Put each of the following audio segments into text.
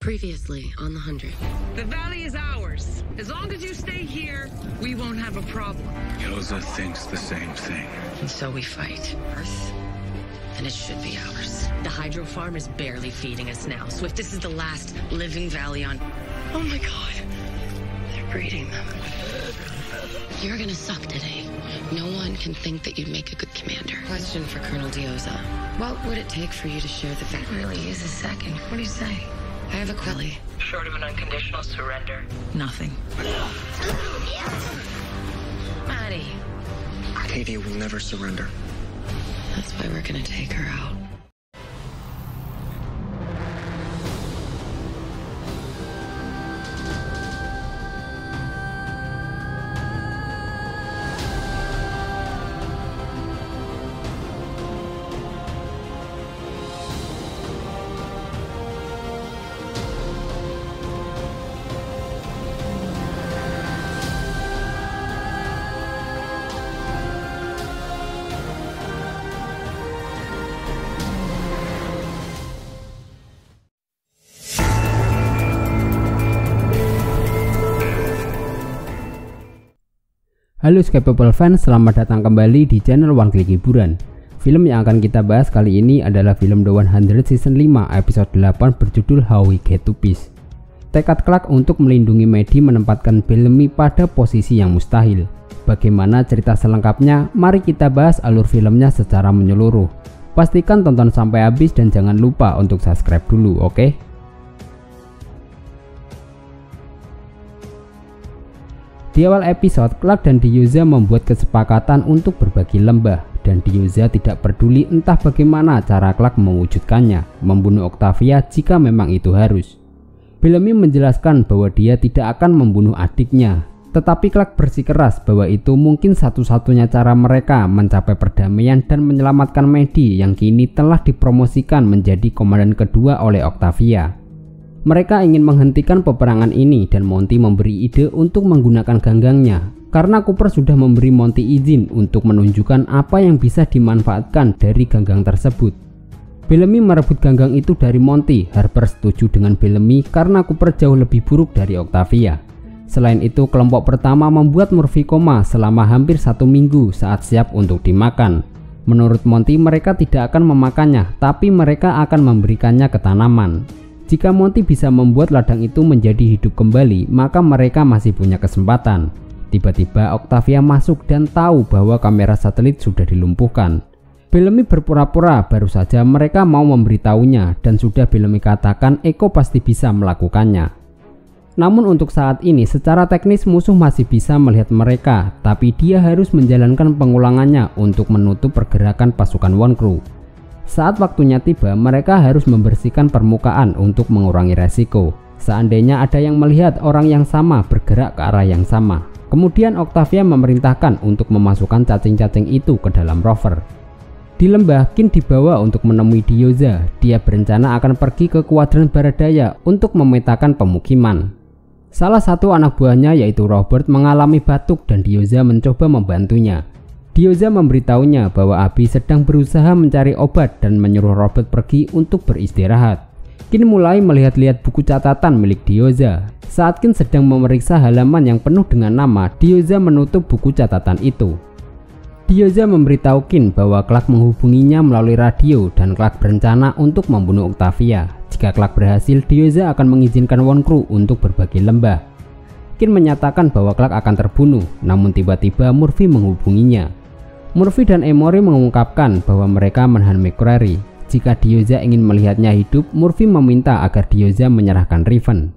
Previously on the 100. The valley is ours. As long as you stay here, we won't have a problem. Yoza thinks the same thing. And so we fight. Earth, and it should be ours. The hydro farm is barely feeding us now. Swift, this is the last living valley on... Oh my god. They're breeding them. You're gonna suck today. No one can think that you'd make a good commander. Question for Colonel Dioza. What would it take for you to share the fact? Really is a second. What do you say? I have a quelly. Short of an unconditional surrender. Nothing. Maddie. Octavia will never surrender. That's why we're gonna take her out. Halo Sky People fans, selamat datang kembali di channel One Click Hiburan. Film yang akan kita bahas kali ini adalah film The 100 Season 5 episode 8 berjudul How We Get to Peace. Tekad Clark untuk melindungi Maddie menempatkan Bellamy pada posisi yang mustahil. Bagaimana cerita selengkapnya? Mari kita bahas alur filmnya secara menyeluruh. Pastikan tonton sampai habis dan jangan lupa untuk subscribe dulu, oke? Di awal episode, Clark dan Dioza membuat kesepakatan untuk berbagi lembah, dan Dioza tidak peduli entah bagaimana cara Clark mewujudkannya, membunuh Octavia jika memang itu harus. Bellamy menjelaskan bahwa dia tidak akan membunuh adiknya, tetapi Clark bersikeras bahwa itu mungkin satu-satunya cara mereka mencapai perdamaian dan menyelamatkan Maddie yang kini telah dipromosikan menjadi komandan kedua oleh Octavia. Mereka ingin menghentikan peperangan ini dan Monty memberi ide untuk menggunakan ganggangnya karena Cooper sudah memberi Monty izin untuk menunjukkan apa yang bisa dimanfaatkan dari ganggang tersebut. Bellamy merebut ganggang itu dari Monty. Harper setuju dengan Bellamy karena Cooper jauh lebih buruk dari Octavia. Selain itu, kelompok pertama membuat Murphy koma selama hampir 1 minggu saat siap untuk dimakan. Menurut Monty, mereka tidak akan memakannya, tapi mereka akan memberikannya ke tanaman. Jika Monty bisa membuat ladang itu menjadi hidup kembali, maka mereka masih punya kesempatan. Tiba-tiba Octavia masuk dan tahu bahwa kamera satelit sudah dilumpuhkan. Bellamy berpura-pura baru saja mereka mau memberitahunya dan sudah Bellamy katakan Echo pasti bisa melakukannya. Namun untuk saat ini secara teknis musuh masih bisa melihat mereka, tapi dia harus menjalankan pengulangannya untuk menutup pergerakan pasukan One Crew. Saat waktunya tiba, mereka harus membersihkan permukaan untuk mengurangi resiko. Seandainya ada yang melihat orang yang sama bergerak ke arah yang sama. Kemudian Octavia memerintahkan untuk memasukkan cacing-cacing itu ke dalam rover. Di lembah, Kin dibawa untuk menemui Dioza. Dia berencana akan pergi ke kuadran barat daya untuk memetakan pemukiman. Salah satu anak buahnya yaitu Robert mengalami batuk dan Dioza mencoba membantunya. Dioza memberitahunya bahwa Abby sedang berusaha mencari obat dan menyuruh Robert pergi untuk beristirahat. Kin mulai melihat-lihat buku catatan milik Dioza. Saat Kin sedang memeriksa halaman yang penuh dengan nama, Dioza menutup buku catatan itu. Dioza memberitahu Kin bahwa Clark menghubunginya melalui radio dan Clark berencana untuk membunuh Octavia. Jika Clark berhasil, Dioza akan mengizinkan One Crew untuk berbagi lembah. Kin menyatakan bahwa Clark akan terbunuh, namun tiba-tiba Murphy menghubunginya. Murphy dan Emory mengungkapkan bahwa mereka menahan McCrary. Jika Dioza ingin melihatnya hidup, Murphy meminta agar Dioza menyerahkan Riven.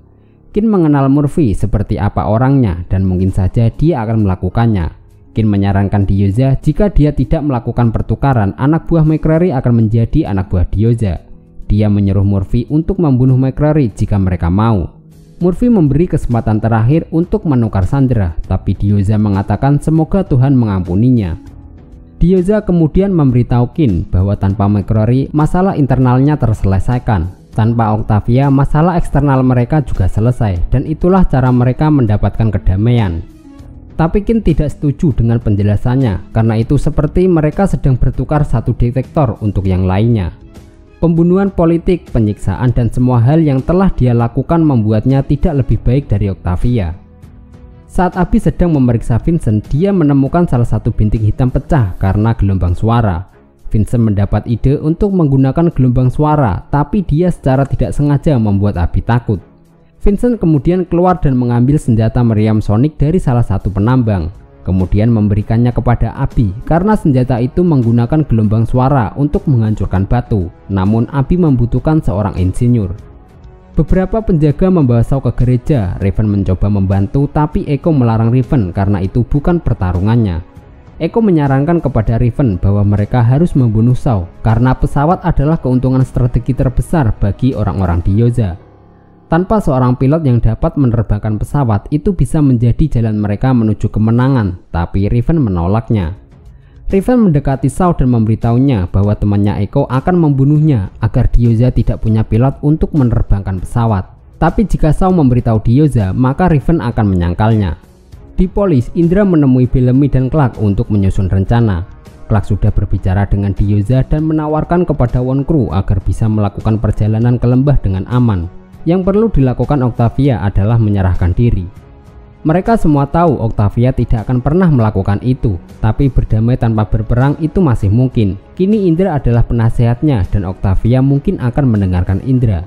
Kin mengenal Murphy seperti apa orangnya dan mungkin saja dia akan melakukannya. Kin menyarankan Dioza jika dia tidak melakukan pertukaran, anak buah McCrary akan menjadi anak buah Dioza. Dia menyuruh Murphy untuk membunuh McCrary jika mereka mau. Murphy memberi kesempatan terakhir untuk menukar Sandra, tapi Dioza mengatakan semoga Tuhan mengampuninya. Dioza kemudian memberitahu Kin bahwa tanpa McCrory masalah internalnya terselesaikan. Tanpa Octavia masalah eksternal mereka juga selesai dan itulah cara mereka mendapatkan kedamaian. Tapi Kin tidak setuju dengan penjelasannya karena itu seperti mereka sedang bertukar satu detektor untuk yang lainnya. Pembunuhan politik, penyiksaan, dan semua hal yang telah dia lakukan membuatnya tidak lebih baik dari Octavia. Saat Abby sedang memeriksa Vincent, dia menemukan salah satu bintik hitam pecah karena gelombang suara. Vincent mendapat ide untuk menggunakan gelombang suara, tapi dia secara tidak sengaja membuat Abby takut. Vincent kemudian keluar dan mengambil senjata meriam sonik dari salah satu penambang, kemudian memberikannya kepada Abby karena senjata itu menggunakan gelombang suara untuk menghancurkan batu. Namun Abby membutuhkan seorang insinyur. Beberapa penjaga membawa Shaw ke gereja. Raven mencoba membantu, tapi Echo melarang Raven karena itu bukan pertarungannya. Echo menyarankan kepada Raven bahwa mereka harus membunuh Shaw karena pesawat adalah keuntungan strategi terbesar bagi orang-orang Diyoza. Tanpa seorang pilot yang dapat menerbangkan pesawat, itu bisa menjadi jalan mereka menuju kemenangan, tapi Raven menolaknya. Raven mendekati Shaw dan memberitahunya bahwa temannya Echo akan membunuhnya agar Diyoza tidak punya pilot untuk menerbangkan pesawat. Tapi jika Shaw memberitahu Diyoza, maka Raven akan menyangkalnya. Di Polis, Indra menemui Bellamy dan Clark untuk menyusun rencana. Clark sudah berbicara dengan Diyoza dan menawarkan kepada Wonkru agar bisa melakukan perjalanan ke lembah dengan aman. Yang perlu dilakukan Octavia adalah menyerahkan diri. Mereka semua tahu Octavia tidak akan pernah melakukan itu, tapi berdamai tanpa berperang itu masih mungkin. Kini Indra adalah penasehatnya dan Octavia mungkin akan mendengarkan Indra.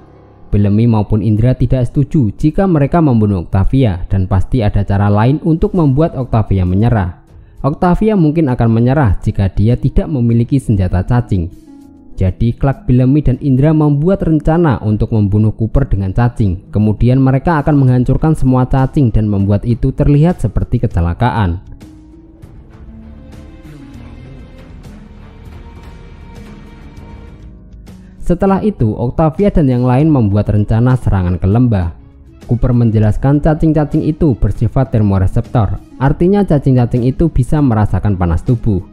Bellamy maupun Indra tidak setuju jika mereka membunuh Octavia, dan pasti ada cara lain untuk membuat Octavia menyerah. Octavia mungkin akan menyerah jika dia tidak memiliki senjata cacing. Jadi Clark, Bellamy, dan Indra membuat rencana untuk membunuh Cooper dengan cacing. Kemudian mereka akan menghancurkan semua cacing dan membuat itu terlihat seperti kecelakaan. Setelah itu, Octavia dan yang lain membuat rencana serangan ke lembah. Cooper menjelaskan cacing-cacing itu bersifat termoreseptor, artinya cacing-cacing itu bisa merasakan panas tubuh.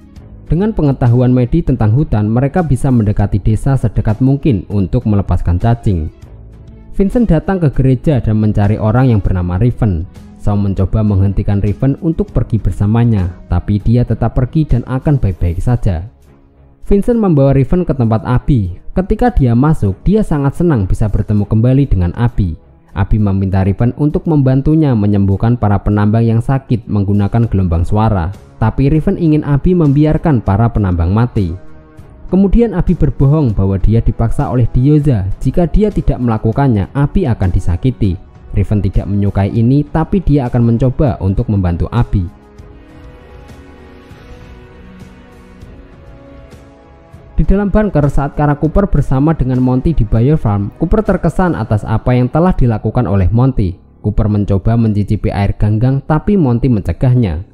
Dengan pengetahuan medis tentang hutan, mereka bisa mendekati desa sedekat mungkin untuk melepaskan cacing. Vincent datang ke gereja dan mencari orang yang bernama Raven. Shaw mencoba menghentikan Raven untuk pergi bersamanya, tapi dia tetap pergi dan akan baik-baik saja. Vincent membawa Raven ke tempat Abby. Ketika dia masuk, dia sangat senang bisa bertemu kembali dengan Abby. Abby meminta Raven untuk membantunya menyembuhkan para penambang yang sakit menggunakan gelombang suara. Tapi Raven ingin Abby membiarkan para penambang mati. Kemudian Abby berbohong bahwa dia dipaksa oleh Diyoza. Jika dia tidak melakukannya, Abby akan disakiti. Raven tidak menyukai ini, tapi dia akan mencoba untuk membantu Abby. Di dalam bunker saat Kara Cooper bersama dengan Monty di Bayer Farm, Cooper terkesan atas apa yang telah dilakukan oleh Monty. Cooper mencoba mencicipi air ganggang, tapi Monty mencegahnya.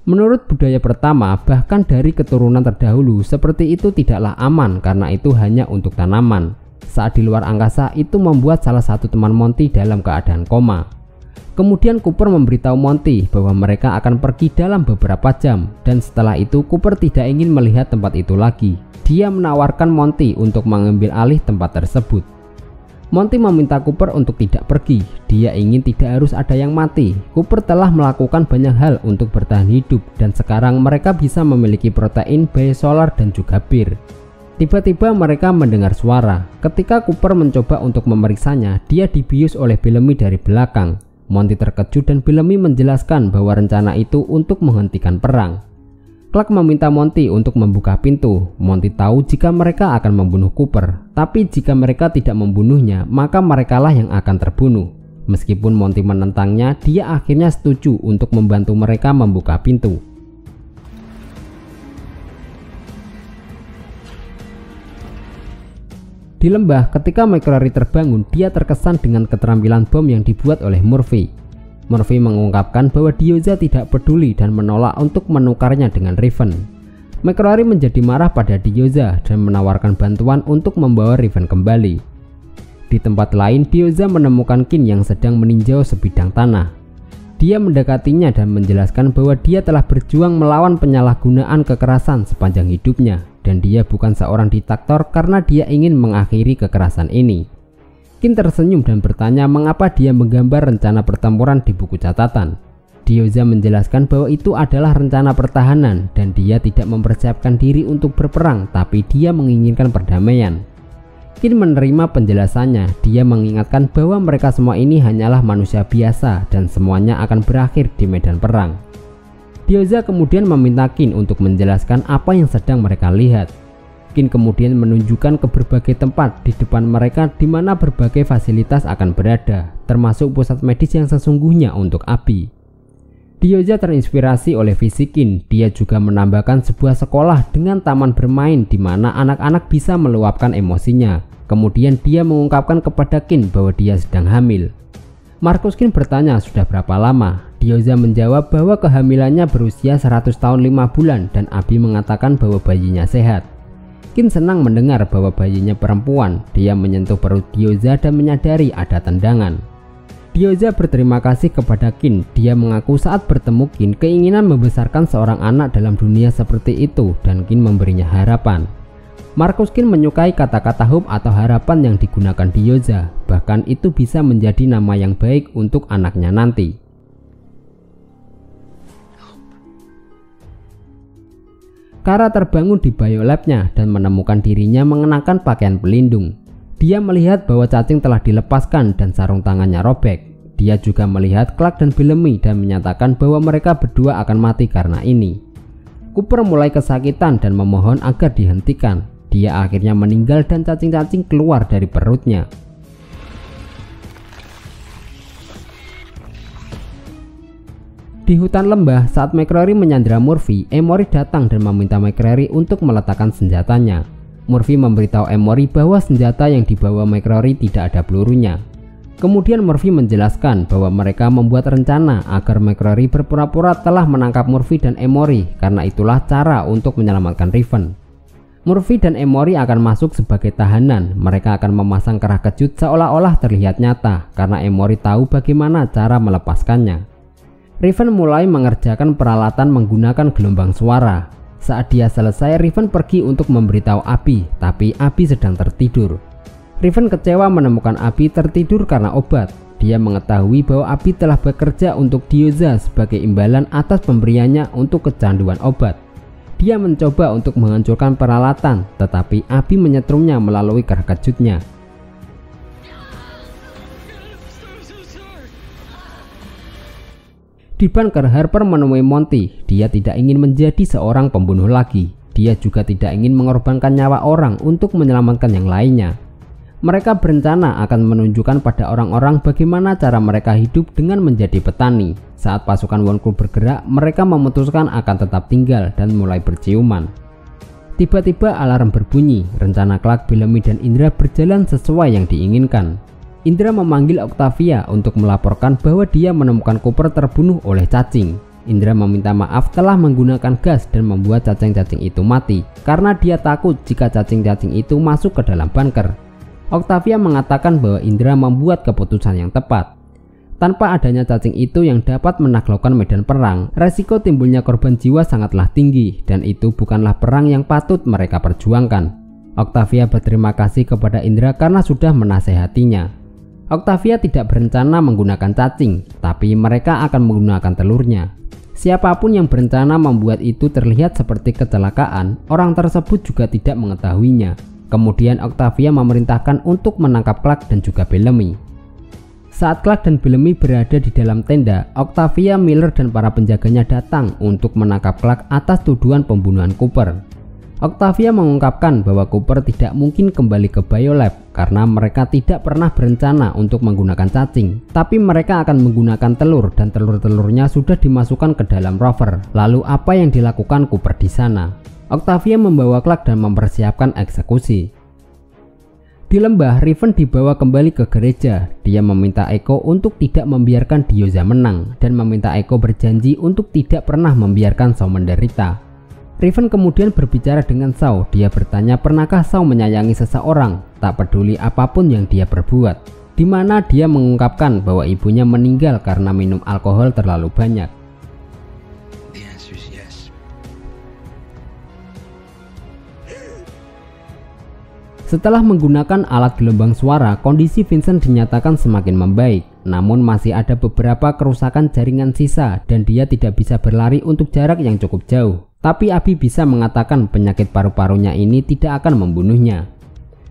Menurut budaya pertama, bahkan dari keturunan terdahulu, seperti itu tidaklah aman karena itu hanya untuk tanaman. Saat di luar angkasa, itu membuat salah satu teman Monty dalam keadaan koma. Kemudian Cooper memberitahu Monty bahwa mereka akan pergi dalam beberapa jam, dan setelah itu Cooper tidak ingin melihat tempat itu lagi. Dia menawarkan Monty untuk mengambil alih tempat tersebut. Monty meminta Cooper untuk tidak pergi. Dia ingin tidak harus ada yang mati. Cooper telah melakukan banyak hal untuk bertahan hidup, dan sekarang mereka bisa memiliki protein, biosolar, dan juga bir. Tiba-tiba mereka mendengar suara. Ketika Cooper mencoba untuk memeriksanya, dia dibius oleh Bellamy dari belakang. Monty terkejut dan Bellamy menjelaskan bahwa rencana itu untuk menghentikan perang. Clark meminta Monty untuk membuka pintu. Monty tahu jika mereka akan membunuh Cooper, tapi jika mereka tidak membunuhnya, maka merekalah yang akan terbunuh. Meskipun Monty menentangnya, dia akhirnya setuju untuk membantu mereka membuka pintu. Di lembah, ketika McCrory terbangun, dia terkesan dengan keterampilan bom yang dibuat oleh Murphy. Murphy mengungkapkan bahwa Diyoza tidak peduli dan menolak untuk menukarnya dengan Raven. McCrory menjadi marah pada Diyoza dan menawarkan bantuan untuk membawa Raven kembali. Di tempat lain, Diyoza menemukan Kin yang sedang meninjau sebidang tanah. Dia mendekatinya dan menjelaskan bahwa dia telah berjuang melawan penyalahgunaan kekerasan sepanjang hidupnya, dan dia bukan seorang diktator karena dia ingin mengakhiri kekerasan ini. Kin tersenyum dan bertanya mengapa dia menggambar rencana pertempuran di buku catatan. Diyoza menjelaskan bahwa itu adalah rencana pertahanan dan dia tidak mempersiapkan diri untuk berperang, tapi dia menginginkan perdamaian. Kin menerima penjelasannya. Dia mengingatkan bahwa mereka semua ini hanyalah manusia biasa dan semuanya akan berakhir di medan perang. Diyoza kemudian meminta Kin untuk menjelaskan apa yang sedang mereka lihat. Kin kemudian menunjukkan ke berbagai tempat di depan mereka di mana berbagai fasilitas akan berada, termasuk pusat medis yang sesungguhnya untuk Abi. Diyoza terinspirasi oleh visi Kin. Dia juga menambahkan sebuah sekolah dengan taman bermain di mana anak-anak bisa meluapkan emosinya. Kemudian dia mengungkapkan kepada Kin bahwa dia sedang hamil. Marcus Kin bertanya sudah berapa lama. Diyoza menjawab bahwa kehamilannya berusia 100 tahun 5 bulan dan Abi mengatakan bahwa bayinya sehat. Kin senang mendengar bahwa bayinya perempuan. Dia menyentuh perut Diyoza dan menyadari ada tendangan. Diyoza berterima kasih kepada Kin. Dia mengaku saat bertemu Kin keinginan membesarkan seorang anak dalam dunia seperti itu dan Kin memberinya harapan. Marcus Kin menyukai kata-kata hope atau harapan yang digunakan Diyoza. Bahkan itu bisa menjadi nama yang baik untuk anaknya nanti. Kara terbangun di biolabnya dan menemukan dirinya mengenakan pakaian pelindung. Dia melihat bahwa cacing telah dilepaskan dan sarung tangannya robek. Dia juga melihat Clark dan Bellamy dan menyatakan bahwa mereka berdua akan mati karena ini. Cooper mulai kesakitan dan memohon agar dihentikan. Dia akhirnya meninggal dan cacing-cacing keluar dari perutnya. Di hutan lembah, saat McCreary menyandera Murphy, Emory datang dan meminta McCreary untuk meletakkan senjatanya. Murphy memberitahu Emory bahwa senjata yang dibawa McCreary tidak ada pelurunya. Kemudian Murphy menjelaskan bahwa mereka membuat rencana agar McCreary berpura-pura telah menangkap Murphy dan Emory, karena itulah cara untuk menyelamatkan Riven. Murphy dan Emory akan masuk sebagai tahanan. Mereka akan memasang kerah kejut seolah-olah terlihat nyata karena Emory tahu bagaimana cara melepaskannya. Riven mulai mengerjakan peralatan menggunakan gelombang suara. Saat dia selesai, Riven pergi untuk memberitahu Abi, tapi Abi sedang tertidur. Riven kecewa menemukan Abi tertidur karena obat. Dia mengetahui bahwa Abi telah bekerja untuk Diyoza sebagai imbalan atas pemberiannya untuk kecanduan obat. Dia mencoba untuk menghancurkan peralatan, tetapi Abi menyetrumnya melalui kerah kejutnya. Di bunker, Harper menemui Monty. Dia tidak ingin menjadi seorang pembunuh lagi. Dia juga tidak ingin mengorbankan nyawa orang untuk menyelamatkan yang lainnya. Mereka berencana akan menunjukkan pada orang-orang bagaimana cara mereka hidup dengan menjadi petani. Saat pasukan Wonku bergerak, mereka memutuskan akan tetap tinggal dan mulai berciuman. Tiba-tiba alarm berbunyi. Rencana Clark, Bellamy, dan Indra berjalan sesuai yang diinginkan. Indra memanggil Octavia untuk melaporkan bahwa dia menemukan Cooper terbunuh oleh cacing. Indra meminta maaf telah menggunakan gas dan membuat cacing-cacing itu mati karena dia takut jika cacing-cacing itu masuk ke dalam bunker. Octavia mengatakan bahwa Indra membuat keputusan yang tepat. Tanpa adanya cacing itu yang dapat menaklukkan medan perang, resiko timbulnya korban jiwa sangatlah tinggi dan itu bukanlah perang yang patut mereka perjuangkan. Octavia berterima kasih kepada Indra karena sudah menasehatinya. Octavia tidak berencana menggunakan cacing, tapi mereka akan menggunakan telurnya. Siapapun yang berencana membuat itu terlihat seperti kecelakaan, orang tersebut juga tidak mengetahuinya. Kemudian Octavia memerintahkan untuk menangkap Clark dan juga Bellamy. Saat Clark dan Bellamy berada di dalam tenda, Octavia, Miller, dan para penjaganya datang untuk menangkap Clark atas tuduhan pembunuhan Cooper. Octavia mengungkapkan bahwa Cooper tidak mungkin kembali ke Biolab karena mereka tidak pernah berencana untuk menggunakan cacing, tapi mereka akan menggunakan telur dan telur-telurnya sudah dimasukkan ke dalam rover. Lalu apa yang dilakukan Cooper di sana? Octavia membawa Clark dan mempersiapkan eksekusi. Di lembah, Riven dibawa kembali ke gereja. Dia meminta Echo untuk tidak membiarkan Diyoza menang dan meminta Echo berjanji untuk tidak pernah membiarkan Shaw menderita. Riven kemudian berbicara dengan Shaw. Dia bertanya pernahkah Shaw menyayangi seseorang, tak peduli apapun yang dia perbuat. Di mana dia mengungkapkan bahwa ibunya meninggal karena minum alkohol terlalu banyak. Setelah menggunakan alat gelombang suara, kondisi Vincent dinyatakan semakin membaik. Namun masih ada beberapa kerusakan jaringan sisa dan dia tidak bisa berlari untuk jarak yang cukup jauh. Tapi Abi bisa mengatakan penyakit paru-parunya ini tidak akan membunuhnya.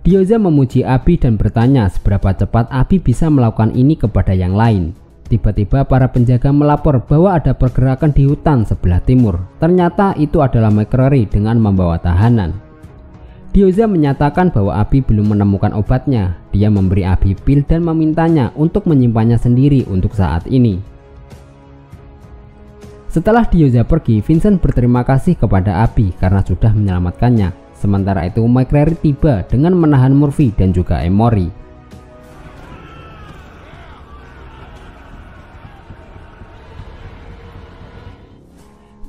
Diyoza memuji Abi dan bertanya seberapa cepat Abi bisa melakukan ini kepada yang lain. Tiba-tiba para penjaga melapor bahwa ada pergerakan di hutan sebelah timur. Ternyata itu adalah McCreary dengan membawa tahanan. Diyoza menyatakan bahwa Abi belum menemukan obatnya. Dia memberi Abi pil dan memintanya untuk menyimpannya sendiri untuk saat ini. Setelah Diyoza pergi, Vincent berterima kasih kepada Abi karena sudah menyelamatkannya. Sementara itu McCreary tiba dengan menahan Murphy dan juga Emory.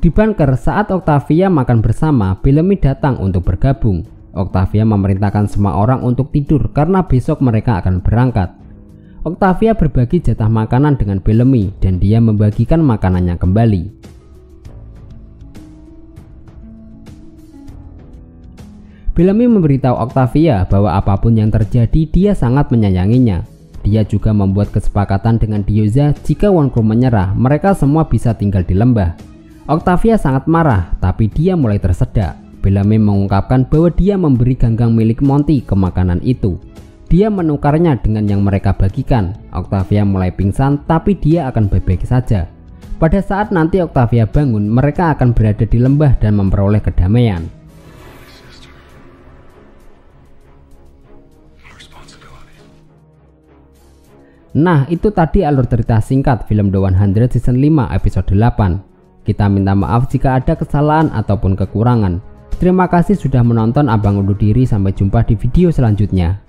Di bunker saat Octavia makan bersama, Bellamy datang untuk bergabung. Octavia memerintahkan semua orang untuk tidur karena besok mereka akan berangkat. Octavia berbagi jatah makanan dengan Bellamy dan dia membagikan makanannya kembali. Bellamy memberitahu Octavia bahwa apapun yang terjadi dia sangat menyayanginya. Dia juga membuat kesepakatan dengan Diyoza jika Wonkru menyerah mereka semua bisa tinggal di lembah. Octavia sangat marah tapi dia mulai tersedak. Bellamy mengungkapkan bahwa dia memberi ganggang milik Monty ke makanan itu. Dia menukarnya dengan yang mereka bagikan. Octavia mulai pingsan tapi dia akan baik-baik saja. Pada saat nanti Octavia bangun mereka akan berada di lembah dan memperoleh kedamaian. Nah, itu tadi alur cerita singkat film The 100 Season 5 episode 8. Kita minta maaf jika ada kesalahan ataupun kekurangan. Terima kasih sudah menonton. Abang undur diri, sampai jumpa di video selanjutnya.